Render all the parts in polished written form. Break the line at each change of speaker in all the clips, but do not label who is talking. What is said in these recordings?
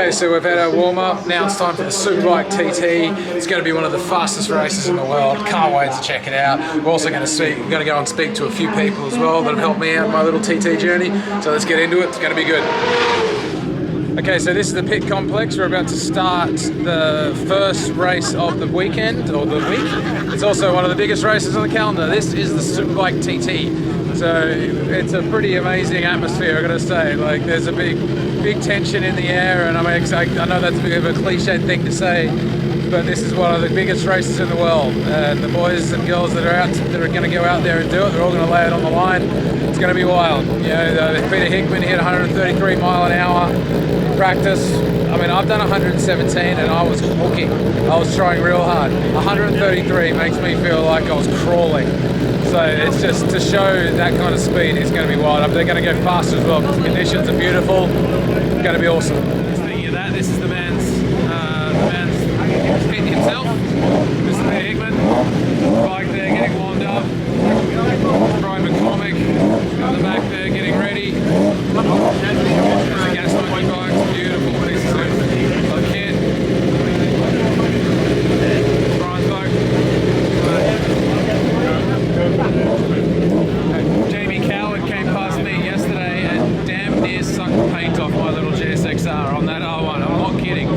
Okay, so we've had our warm-up. Now it's time for the Superbike TT. It's going to be one of the fastest races in the world. Can't wait to check it out. We're also going to go and speak to a few people as well that have helped me out in my little TT journey. So let's get into it. It's going to be good. Okay, so this is the pit complex. We're about to start the first race of the weekend, or the week. It's also one of the biggest races on the calendar. This is the Superbike TT. So it's a pretty amazing atmosphere, I gotta say. Like, there's a big tension in the air, and I know that's a bit of a cliched thing to say, but this is one of the biggest races in the world. And the boys and girls that are going to go out there and do it, they're all going to lay it on the line. It's going to be wild. You know, Peter Hickman hit 133 mile an hour practice. I mean, I've done 117 and I was hooking. I was trying real hard. 133 makes me feel like I was crawling. So it's just to show that kind of speed is going to be wild. They're going to go faster as well because the conditions are beautiful. It's going to be awesome. Speaking of that, this is the man's pit himself. Mr. Peter Hickman. Bike there getting warmed up. Brian McCormick on the back there getting ready. There's a gas monkey bike. Beautiful piece of suit. Love kid. Brian's bike. Jamie Coward came past me yesterday and damn near sucked the paint off my little GSXR on that R1. I'm not kidding.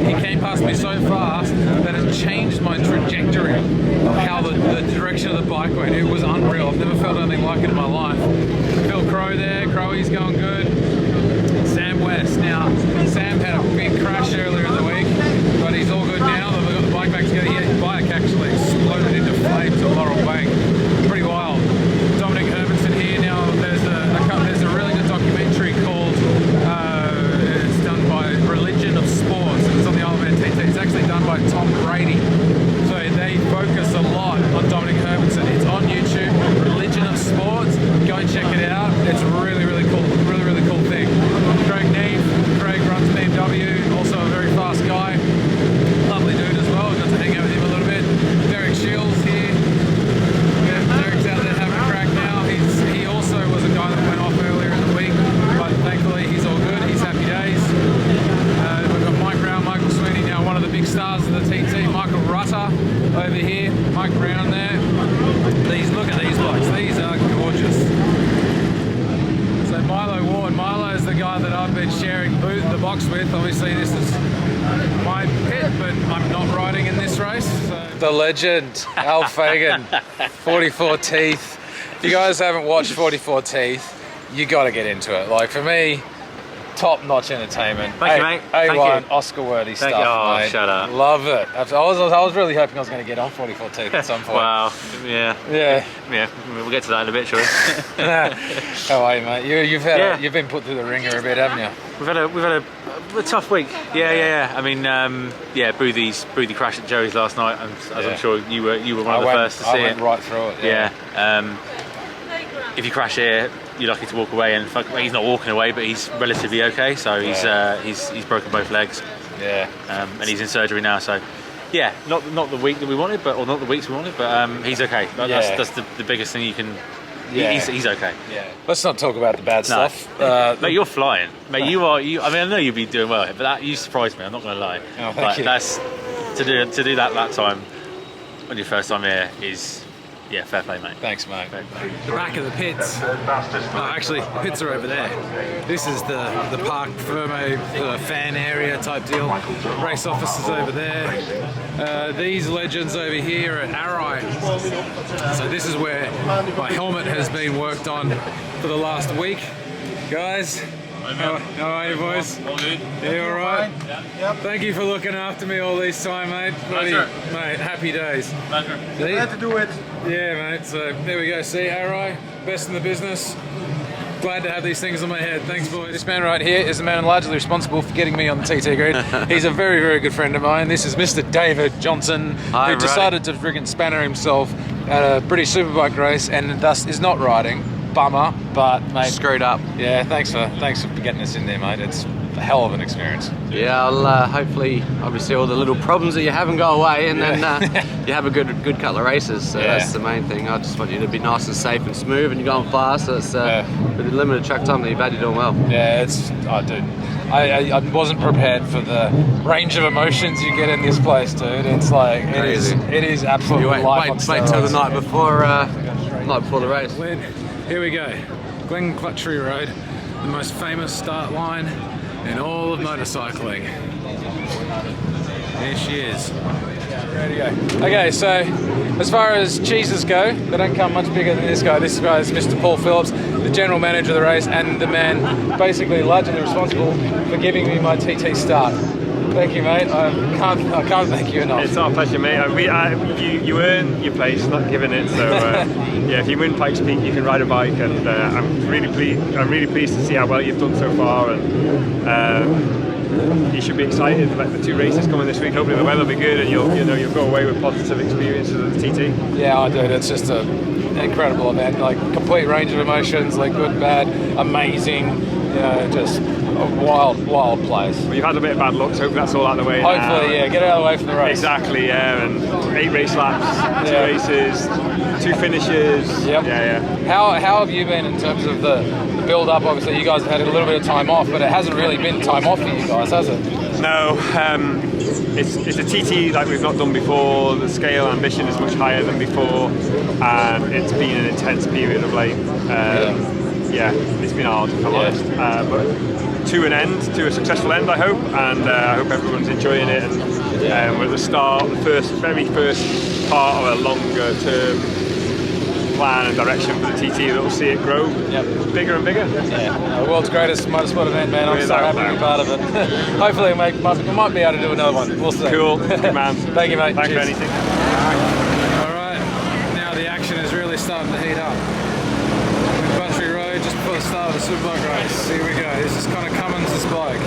He came past me so fast that it changed my trajectory of how the direction of the bike went. It was unreal. I've never felt anything like it in my life. Phil Crow there. Crowy's going good. Sam West. Now, Sam had a big crash earlier in the week, but he's all good now. We've got the bike back together. His bike actually exploded into flames on Laurel Bank. Pretty wild. Dominic Hermanson here. Now, there's a really good documentary called it's done by Religion of Sports. It's on the Isle of Man TT. It's actually done by Tom Brady. So they focus a lot on Dominic Hermanson. It's on YouTube. Religion of Sports. Go and check it out. It's really, really cool. Really cool thing. Craig Neve. Craig runs BMW. Also a very fast guy. Lovely dude as well. Got to hang out with him a little bit. Derek Shields here. Yeah, Derek's out there having a crack now. He also was a guy that went off earlier in the week, but thankfully he's all good. He's happy days. We've got Mike Brown, Michael Sweeney, now one of the big stars of the TT. Michael Rutter over here. Mike Brown there. Look at these bikes. These are gorgeous. So Milo Ward. Milo is the guy that I've been sharing the box with. Obviously this is my pit, but I'm not riding in this race. So. The legend, Al Fagan, 44 Teeth. If you guys haven't watched 44 Teeth, you got to get into it. Like, for me, top-notch entertainment.
Thank you, mate.
A1 Oscar-worthy stuff,
oh,
mate.
Shut up.
Love it. I was really hoping I was going to get on 44 Teeth at some point.
Wow. Yeah. We'll get to that in a bit, shall we?
How are you, mate? You've been put through the ringer a bit, haven't you?
We've had a tough week. Yeah. I mean, Boothie crashed at Joey's last night, as I'm sure you were one of the first to see it.
I went right through it.
Yeah. If you crash here, you're lucky to walk away, and he's not walking away, but he's relatively okay. So he's broken both legs.
Yeah.
And he's in surgery now. So yeah, not the week that we wanted, or not the weeks we wanted, but he's okay. That's the biggest thing you can. Yeah. He's okay.
Yeah. Let's not talk about the bad stuff.
Mate, you're flying. Mate, you are. I mean, I know you'll be doing well, but you surprised me. I'm not going to lie.
Oh, thank you.
That's to do that time on your first time here is. Yeah, fair play, mate.
Thanks, mate.
The back of the pits. Actually, the pits are over there. This is the Parc Ferme fan area type deal. Race officers over there. These legends over here at Arai. So this is where my helmet has been worked on for the last week. Guys, how are you, boys?
All good.
You all right?
Yep.
Thank you for looking after me all this time, mate.
Pleasure.
Mate, happy days.
Pleasure.
Glad
to do it.
Yeah, mate. So there we go. See, Arai, best in the business. Glad to have these things on my head. Thanks, boys.
This man right here is the man largely responsible for getting me on the TT grid. He's a very, very good friend of mine. This is Mr. David Johnson, who decided to friggin' spanner himself at a British Superbike race and thus is not riding. Bummer, but mate,
screwed up.
Yeah, thanks for getting us in there, mate. It's a hell of an experience.
Yeah, I'll hopefully, obviously, all the little problems that you haven't go away, and then you have a good couple of races. So that's the main thing. I just want you to be nice and safe and smooth, and you're going fast. So it's with the limited track time that you've had, you're doing well.
Yeah, dude.
I wasn't prepared for the range of emotions you get in this place, dude. It's like it is absolutely
You wait till the night before the race.
Here we go, Glen Clutchery Road, the most famous start line in all of motorcycling. There she is. Ready to go. Okay, so as far as cheeses go, they don't come much bigger than this guy. This guy is Mr. Paul Phillips, the general manager of the race and the man basically largely responsible for giving me my TT start. Thank you, mate. I can't thank you enough.
It's our pleasure, mate. You earn your place, not given it. So yeah, if you win Pikes Peak, you can ride a bike, and I'm really pleased to see how well you've done so far, and you should be excited. Like the 2 races coming this week, hopefully the weather will be good, and you'll go away with positive experiences of the TT.
Yeah, I do. It's just an incredible event. Like complete range of emotions, like good, bad, amazing. You know, just a wild place.
Well, you've had a bit of bad luck, so hopefully that's all out of the way.
Hopefully, yeah, get out of the way from the race.
Exactly, yeah, and 8 race laps, 2 races, 2 finishes.
Yep.
Yeah.
How have you been in terms of the build up? Obviously, you guys have had a little bit of time off, but it hasn't really been time off for you guys, has it?
No, it's a TT like we've not done before. The scale ambition is much higher than before, and it's been an intense period of late. Yeah, it's been hard, if I'm honest. But to a successful end, I hope, and I hope everyone's enjoying it. And we're at the start, the very first part of a longer term plan and direction for the TT that will see it grow bigger and bigger.
Yeah, the world's greatest motorsport event, man. I'm so happy to be part of it. Hopefully, we might be able to do another one. We'll see.
Cool, good man.
Thank you, mate.
Thanks for anything.
All right, now the action is really starting to heat up. Country Road, just before the start of the Superbike race. Here we go. This is Connor Cummins' bike.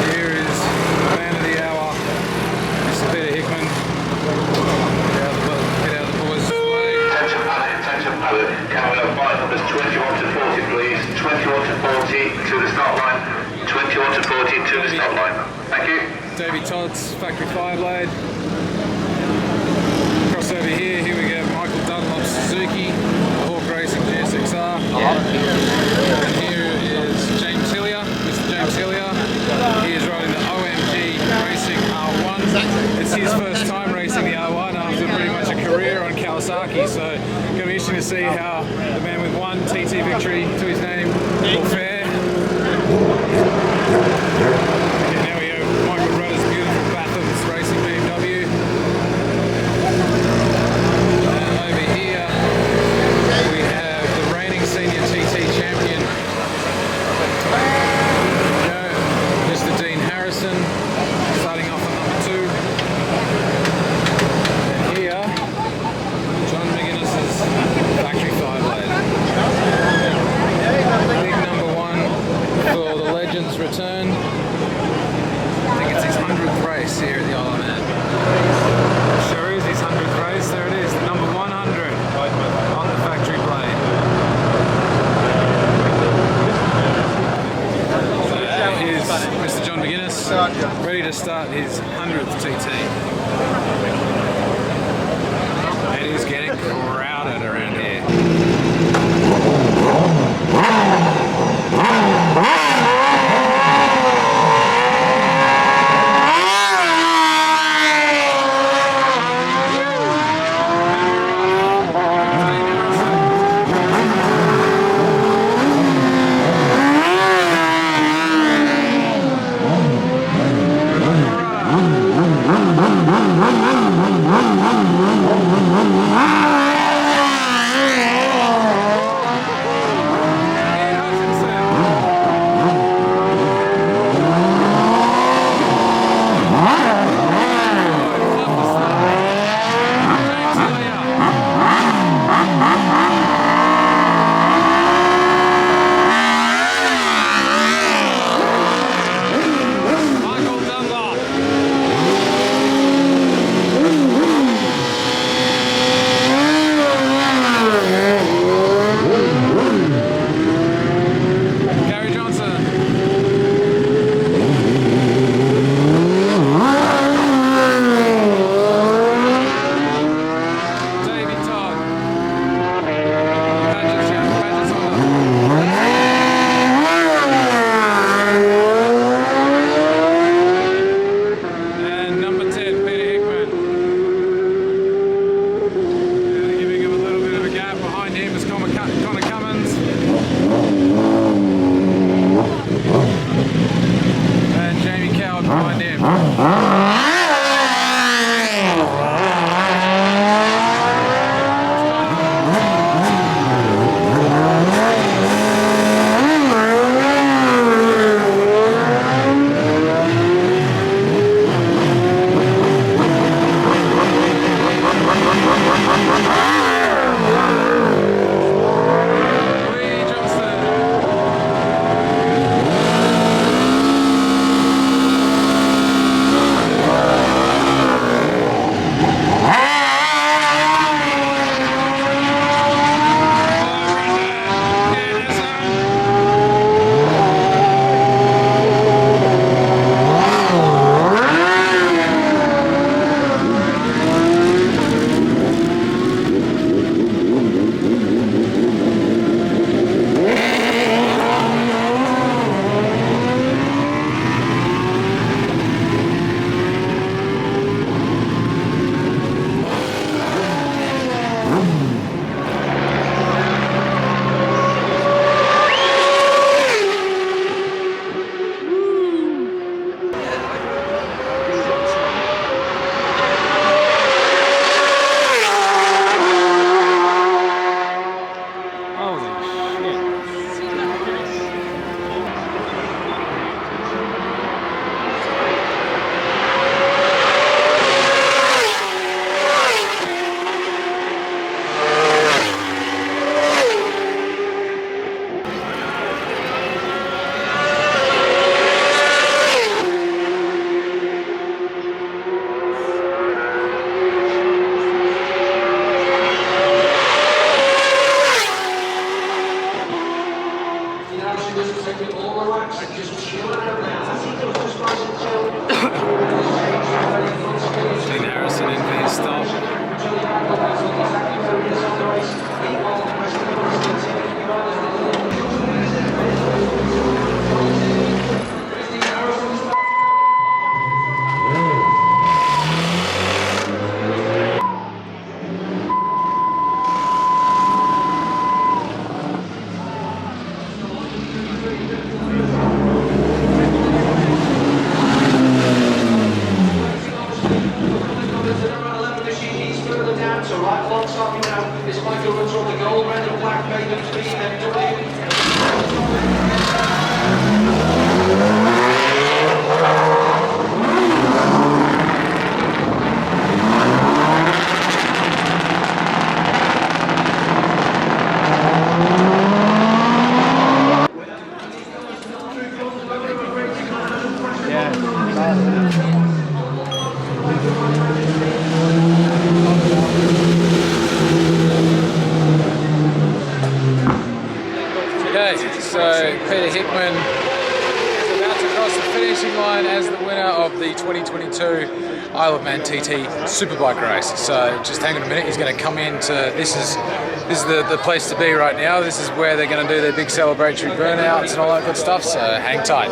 Here is man of the hour, Mr. Peter Hickman. Get out the boys' way.
Attention pilot. Can we have bike numbers 21 to 40, please? 21 to 40 to the start line. 21 to 40 to the start line. Thank you.
Davey Todd's Factory Fireblade. Cross over here we go. Michael Dunlop's Suzuki, the Hawk Racing GSXR. And here is James Hillier, Mr. James Hillier. He is riding the OMG Racing R1. It's his first time racing the R1 after pretty much a career on Kawasaki, so it's going to be interesting to see how the man with 1 TT victory to his name will fare. Okay, now we have Michael Rudder's beautiful Bathurst Racing BMW. Starting off at number 2. And here, John McGuinness's Factory Fireblade. Big number 1 for the Legends return. I think it's his 100th race here at the Isle of Man. Sure is his 100th race. There it is, the number 100 on the Factory Blade. Here's Mr. John McGuinness, ready to start his 100th TT. It is getting crowded around here. Okay, so Peter Hickman is about to cross the finishing line as the winner of the 2022 Isle of Man TT Superbike race. So just hang on a minute, he's going to come into, this is the place to be right now. This is where they're going to do their big celebratory burnouts and all that good stuff, so hang tight.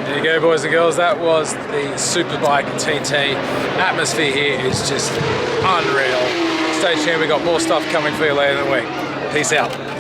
There you go, boys and girls, that was the Superbike TT. Atmosphere here is just unreal. Stay tuned, we got more stuff coming for you later in the week. Peace out.